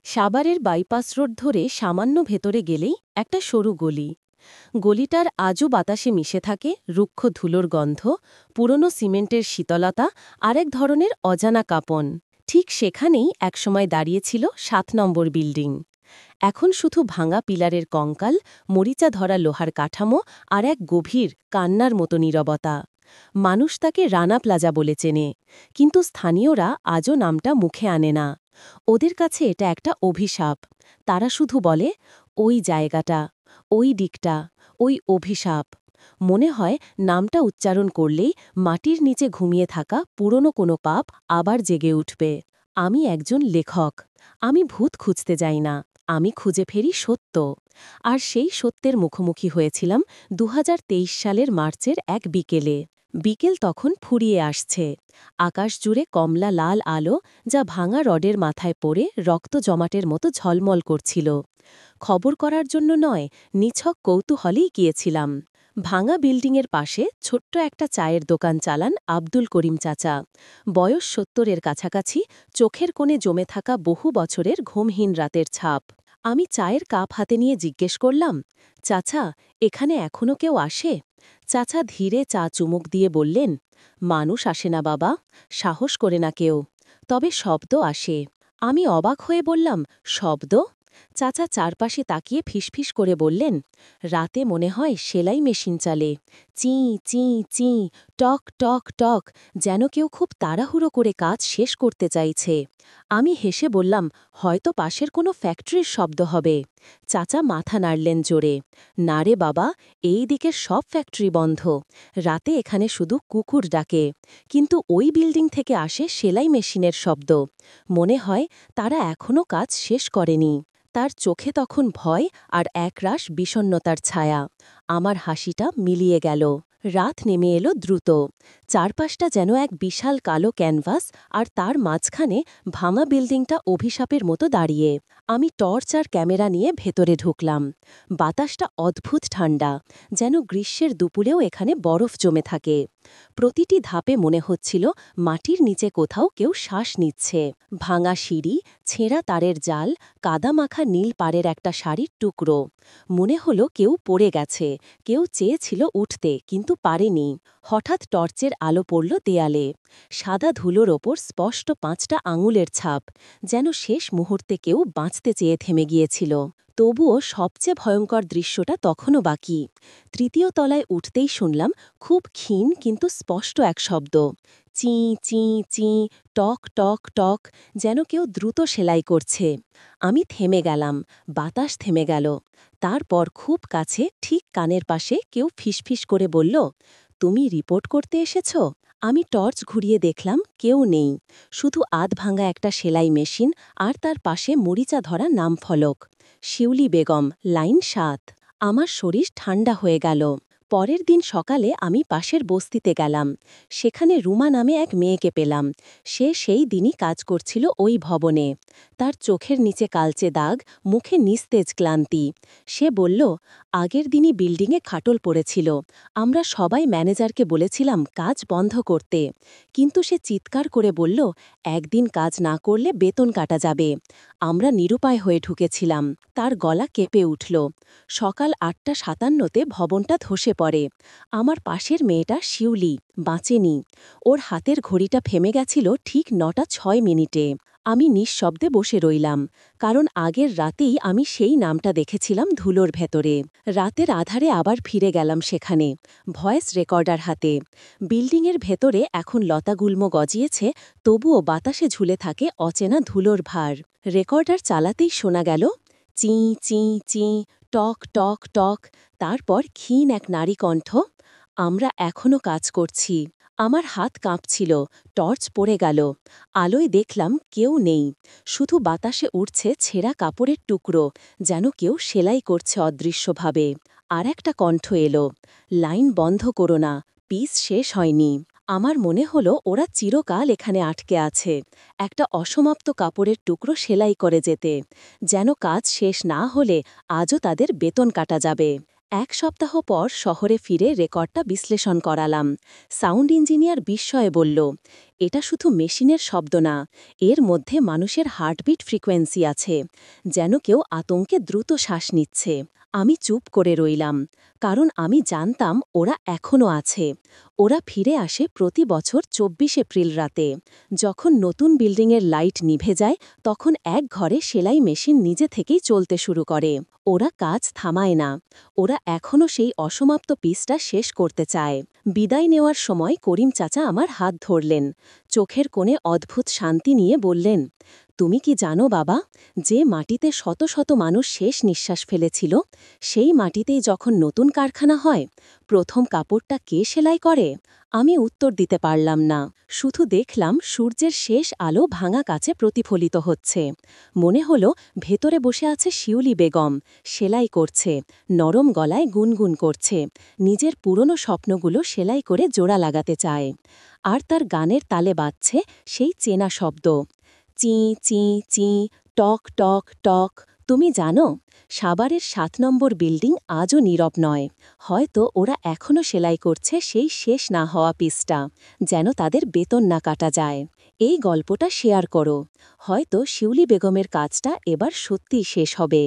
সাভারের bypass road ধরে সামান্য ভেতরে গেলেই একটা সরু গলি। গলিটার আজও বাতাসে মিশে থাকে রুক্ষ ধুলোর গন্ধ, পুরনো সিমেন্টের শীতলতা আর এক ধরনের অজানা কাঁপন। ঠিক সেখানেই একসময় দাঁড়িয়েছিল ৭ নম্বর বিল্ডিং। এখন শুধু ভাঙা পিলারের কঙ্কাল, মরিচা ধরা লোহার কাঠামো আর এক গভীর কান্নার মতো নীরবতা। মানুষ তাকে রানা প্লাজা বলে চেনে, কিন্তু স্থানীয়রা আজও নামটা মুখে আনে না। ওদের কাছে এটা একটা অভিশাপ। তারা শুধু বলে, ওই জায়গাটা, ওই দিকটা, ওই অভিশাপ। মনে হয় নামটা উচ্চারণ করলেই মাটির নিচে ঘুমিয়ে থাকা পুরনো কোনো পাপ আবার জেগে উঠবে। আমি একজন লেখক। আমি ভূত খুঁজতে যাই না, আমি খুঁজে ফেরি সত্য। আর সেই সত্যের মুখোমুখি হয়েছিলাম ২০২৩ সালের মার্চের এক বিকেলে। বিকেল তখন ফুরিয়ে আসছে। আকাশ জুড়ে কমলা লাল আলো, যা ভাঙা রডের মাথায় পড়ে রক্ত জমাটের মতো ঝলমল করছিল। খবর করার জন্য নয়, নিছক কৌতূহলেই গিয়েছিলাম। ভাঙা বিল্ডিংয়ের পাশে ছোট্ট একটা চায়ের দোকান চালান আব্দুল করিম চাচা। বয়স ৭০-এর কাছাকাছি, চোখের কোণে জমে থাকা বহু বছরের ঘুমহীন রাতের ছাপ। আমি চায়ের কাপ হাতে নিয়ে জিজ্ঞেস করলাম, চাচা, এখানে এখনো কেউ আসে? চাচা ধীরে চা চুমুক দিয়ে বললেন, মানুষ আসে না বাবা, সাহস করে না কেউ, তবে শব্দ আসে। আমি অবাক হয়ে বললাম, শব্দ? চাচা চারপাশে তাকিয়ে ফিসফিস করে বললেন, রাতে মনে হয় সেলাই মেশিন চালে, চি চি চি, টক টক টক, যেন কেউ খুব তাড়াহুড়ো করে কাজ শেষ করতে চাইছে। আমি হেসে বললাম, হয়তো পাশের কোনো ফ্যাক্টরির শব্দ হবে। চাচা মাথা নাড়লেন জোরে, না রে বাবা, এই দিকের সব ফ্যাক্টরি বন্ধ, রাতে এখানে শুধু কুকুর ডাকে। কিন্তু ওই বিল্ডিং থেকে আসে সেলাই মেশিনের শব্দ। মনে হয় তারা এখনও কাজ শেষ করেনি। তার চোখে তখন ভয় আর একরাশ বিষণ্ণতার ছায়া। আমার হাসিটা মিলিয়ে গেল। রাত নেমে এলো দ্রুত। চারপাশটা যেন এক বিশাল কালো ক্যানভাস, আর তার মাঝখানে ভাঙা বিল্ডিংটা অভিশাপের মতো দাঁড়িয়ে। আমি টর্চ আর ক্যামেরা নিয়ে ভেতরে ঢুকলাম। বাতাসটা অদ্ভুত ঠান্ডা, যেন গ্রীষ্মের দুপুরেও এখানে বরফ জমে থাকে। প্রতিটি ধাপে মনে হচ্ছিল মাটির নিচে কোথাও কেউ শ্বাস নিচ্ছে। ভাঙা সিঁড়ি, ছেঁড়া তারের জাল, কাদামাখা নীল পাড়ের একটা শাড়ির টুকরো। মনে হলো কেউ পড়ে গেছে, কেউ চেয়েছিল উঠতে কিন্তু পারেনি। হঠাৎ টর্চের আলো পড়ল দেয়ালে। সাদা ধুলোর ওপর স্পষ্ট ৫টা আঙুলের ছাপ, যেন শেষ মুহূর্তে কেউ বাঁচতে চেয়ে থেমে গিয়েছিল। তবুও সবচেয়ে ভয়ঙ্কর দৃশ্যটা তখনও বাকি। তৃতীয় তলায় উঠতেই শুনলাম খুব ক্ষীণ কিন্তু স্পষ্ট এক শব্দ, চি চি চি, টক টক টক, যেন কেউ দ্রুত সেলাই করছে। আমি থেমে গেলাম, বাতাস থেমে গেল। তারপর খুব কাছে, ঠিক কানের পাশে কেউ ফিসফিস করে বলল, তুমি রিপোর্ট করতে এসেছ? আমি টর্চ ঘুরিয়ে দেখলাম কেউ নেই, শুধু আধভাঙা একটা সেলাই মেশিন আর তার পাশে মরিচা ধরা নামফলক, শিউলি বেগম, লাইন ৭। আমার শরীর ঠান্ডা হয়ে গেল। পরের দিন সকালে আমি পাশের বস্তিতে গেলাম। সেখানে রুমা নামে এক মেয়েকে পেলাম। সে সেই দিনই কাজ করছিল ওই ভবনে। তার চোখের নিচে কালচে দাগ, মুখে নিস্তেজ ক্লান্তি। সে বলল, আগের দিনই বিল্ডিংয়ে খাটল পড়েছিল। আমরা সবাই ম্যানেজারকে বলেছিলাম কাজ বন্ধ করতে। কিন্তু সে চিৎকার করে বলল, একদিন কাজ না করলে বেতন কাটা যাবে। আমরা নিরুপায় হয়ে ঢুকেছিলাম। তার গলা কেঁপে উঠল। সকাল ৮টা ৫৭-তে ভবনটা ধসে পড়ে। আমার পাশের মেয়েটা শিউলি বাঁচেনি। ওর হাতের ঘড়িটা থেমে গেছিল ঠিক ৯টা ৬ মিনিটে। আমি নিঃশব্দে বসে রইলাম, কারণ আগের রাতেই আমি সেই নামটা দেখেছিলাম ধুলোর ভেতরে। রাতের আধারে আবার ফিরে গেলাম সেখানে, ভয়েস রেকর্ডার হাতে। বিল্ডিংয়ের ভেতরে এখন লতাগুল্ম গজিয়েছে, তবুও বাতাসে ঝুলে থাকে অচেনা ধুলোর ভার। রেকর্ডার চালাতেই শোনা গেল, চি চি চি, টক টক টক, তারপর ক্ষীণ এক নারী কণ্ঠ, আমরা এখনও কাজ করছি। আমার হাত কাঁপছিল, টর্চ পড়ে গেল। আলোয় দেখলাম কেউ নেই, শুধু বাতাসে উড়ছে ছেঁড়া কাপড়ের টুকরো, যেন কেউ সেলাই করছে অদৃশ্যভাবে। আর একটা কণ্ঠ এলো, লাইন বন্ধ করো না, পিস শেষ হয়নি। আমার মনে হলো ওরা চিরকাল এখানে আটকে আছে, একটা অসমাপ্ত কাপড়ের টুকরো সেলাই করে যেতে, যেন কাজ শেষ না হলে আজও তাদের বেতন কাটা যাবে। ১ সপ্তাহ পর শহরে ফিরে রেকর্ডটা বিশ্লেষণ করালাম। সাউন্ড ইঞ্জিনিয়ার বিস্ময়ে বলল, এটা শুধু মেশিনের শব্দ না, এর মধ্যে মানুষের হার্টবিট ফ্রিকোয়েন্সি আছে, যেন কেউ আতঙ্কে দ্রুত শ্বাস নিচ্ছে। আমি চুপ করে রইলাম, কারণ আমি জানতাম ওরা এখনও আছে। ওরা ফিরে আসে প্রতি বছর ২৪ এপ্রিল রাতে। যখন নতুন বিল্ডিংয়ের লাইট নিভে যায়, তখন এক ঘরে সেলাই মেশিন নিজে থেকেই চলতে শুরু করে। ওরা কাজ থামায় না, ওরা এখনও সেই অসমাপ্ত পিসটা শেষ করতে চায়। বিদায় নেওয়ার সময় করিম চাচা আমার হাত ধরলেন, চোখের কোণে অদ্ভুত শান্তি নিয়ে বললেন, তুমি কি জানো বাবা, যে মাটিতে শত শত মানুষ শেষ নিঃশ্বাস ফেলেছিল, সেই মাটিতেই যখন নতুন কারখানা হয়, প্রথম কাপড়টা কে সেলাই করে? আমি উত্তর দিতে পারলাম না, শুধু দেখলাম সূর্যের শেষ আলো ভাঙা কাছে প্রতিফলিত হচ্ছে। মনে হলো ভেতরে বসে আছে শিউলি বেগম, সেলাই করছে, নরম গলায় গুনগুন করছে, নিজের পুরনো স্বপ্নগুলো সেলাই করে জোড়া লাগাতে চায়। আর তার গানের তালে বাজছে সেই চেনা শব্দ, চি চি চি, টক টক টক। তুমি জানো, সাভারের ৭ নম্বর বিল্ডিং আজও নীরব নয়। হয়তো ওরা এখনও সেলাই করছে সেই শেষ না হওয়া পিসটা, যেন তাদের বেতন না কাটা যায়। এই গল্পটা শেয়ার করো, হয়তো শিউলি বেগমের কাজটা এবার সত্যিই শেষ হবে।